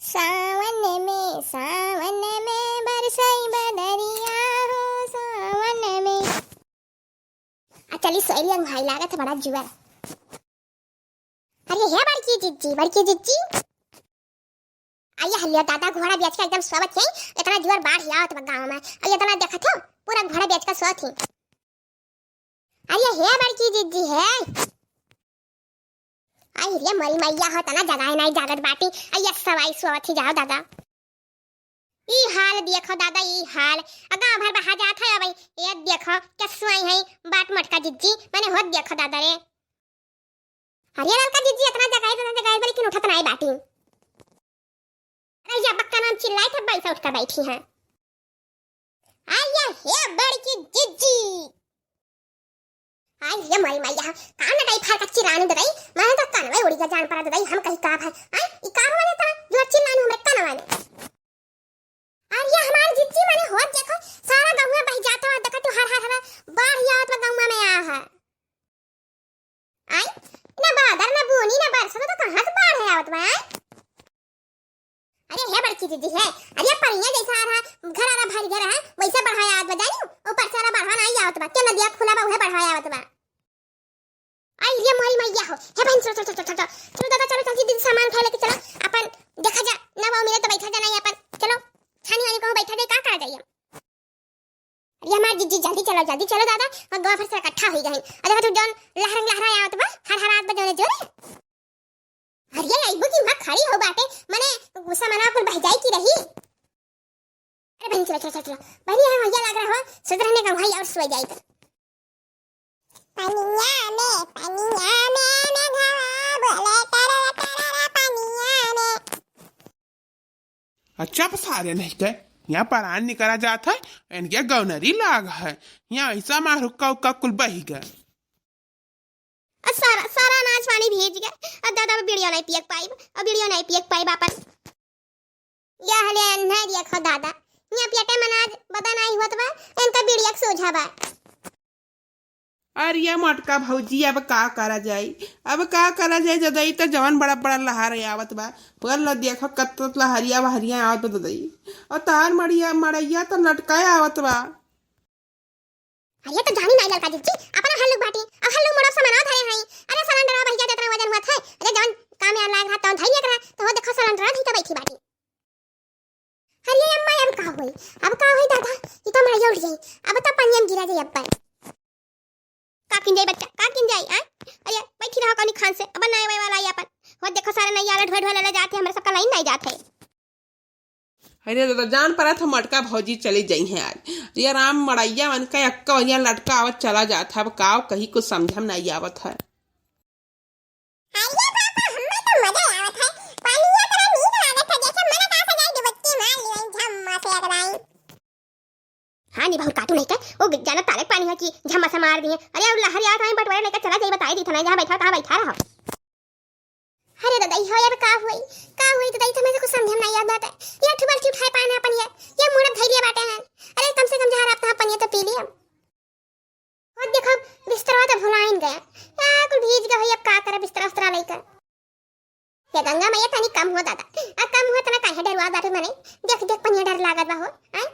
सावन में बरसाई बदरिया हो सावन में। चली सहेलियां भाई लागत है बड़ा जुआ। अरे है बड़की जिज्जी आइए हलिया दादा घोड़ा बेच का एकदम स्वागत है। इतना जुआर बाढ़ या तो गांव में आइए तना देखा था पूरा घोड़ा बेच का स्वागत है। अरे है बड़की जिज्जी है आई रे मरी मैया हो तना जगह नहीं जागत बाटी आइए सवाई स्वागत ही जाओ दादा। ई हाल देखो दादा ई हाल गांव भर बहा जात है भाई ये देखो क्या सुई है बाट मटका जिज्जी मैंने होत देखो दादा रे। अरे लड़का जिज्जी इतना जगह बड़ी कि उठत नहीं बाटी। अरे बक्का नाम चिल्लाए थे बैठा उठकर बैठी हैं। आया हे बड़की जिज्जी आई ये मरी मैया कान न फाड़ का चिल्लाने दे मैं तो कान में उड़ी का जान पड़ा दे हम कहीं का है आई ई का वाले था जो चिल्लाने हमरे कान वाले। और ये हमारी जिज्जी मैंने होत देखो सारा गांव में बह जाता है देखा तू हर बाढ़ या तो गांव में आ है आई ना बादर ना बोनी ना बरसा तो कहां से बाढ़ है आवत में। अरे है बड़की जिज्जी है अरे परिया जैसा आ रहा घर आ रहा भारी घर है वैसे बढ़ाया आवत बजाई ऊपर से बढ़ा नहीं आवत बा क्या नदिया खुला बा वह बढ़ाया आवत बा। आई ये मरी मैया हो हे बहन चलो दादा चलो जल्दी सामान उठा लेके चलो अपन देखा जा ना वो मिले तो बैठा जा नहीं अपन चलो छानी वानी को बैठा दे का करा जाइए। अरे हमारी जिज्जी जल्दी चलो दादा और दो फिर से इकट्ठा हो गए अरे तू डन लहरा आवत बा हर रात बजने जोरे। अरे आइबो की मां खड़ी हो बाटे माने गुस्सा मना पर बह जाई की रही। अरे बहन चलो बहनी है भैया लग रहा हो सुधरने का भाई और सो जाई तो पनिया में मैं घावा बोले तारा पनिया में। अच्छा सारे नहीं के यहाँ पर आन निकला जाता है इनके गौनरी लाग है यहाँ ऐसा मार हुक्का उक्का कुल बही गए। सारा अनाज पानी भीज गया अब दादा वीडियो नहीं पियक पाई अपन या हले नहीं देखो दादा यहाँ पेटे मनाज बता नहीं हुआ बा इनका वीडियो सोझा बा। अरे ये मटका भौजी अब का करा जाए जदई तो जवन बड़ा लहार आवत बा पर ल देखो कत्त लहरिया आवत ददई और तार मड़ैया तो लटकाए आवत बा। अरे तो जानी नहीं लड़का जिज्जी अपना हल्लू बाटी अब हल्लू मोड़ सामान धरे हैं। अरे सिलेंडर भैया जितना वजन हुआ था अरे जवन काम यार लाग रहा तो धैर्य करा तो वो देखो सिलेंडर भी तो बैठी बाटी। अरे अम्मा अब का होई दादा ये तो मर उठ गई अब तो पानी में गिरा जाए अब का किन जाए बच्चा का किन जाए अरे बैठी रहो कनी खान से अब नए वाला आई अपन वो देखो सारे नहीं आला ढोल ले जाते हमरा सबका लाइन नहीं जाते। अरे दादा जान पड़ा था मटका भौजी चली जाई है आज ये राम मड़ैया मन का अक्का वरिया लटका आवत चला जाता अब काव कहीं कुछ समझम नहीं आवत है। अरे पापा हमें तो मजा आवत है पानी या तरह नींद लागत है जैसे मन का से जाए डुबकी मार ली झम्मा से अगराई। हां नहीं बहुत काटू नहीं के वो जाना ताले पानी है कि झम्मा से मार दिए। अरे अब लहर यार टाइम बटवारे लेकर चला जाई बताई दी था नहीं जहां बैठा कहां बैठा रहा। अरे दादा ये यार का हुई दादा तो मेरे को समझ नहीं आ बात है ये ठुबल की उठाए पाना अपन ये मुड़ा धैर्य बाटे हैं। अरे कम से कम जहां आप अपन ये तो पी लिया और देखो बिस्तरवा तो भुलाइन गया या कुल भीज गया अब का करे बिस्तरा लेकर ये गंगा मैया तनी कम हो दादा अब कम हो तना काहे डरवा बाटे मने देख पनिया डर लागत बा हो हैं।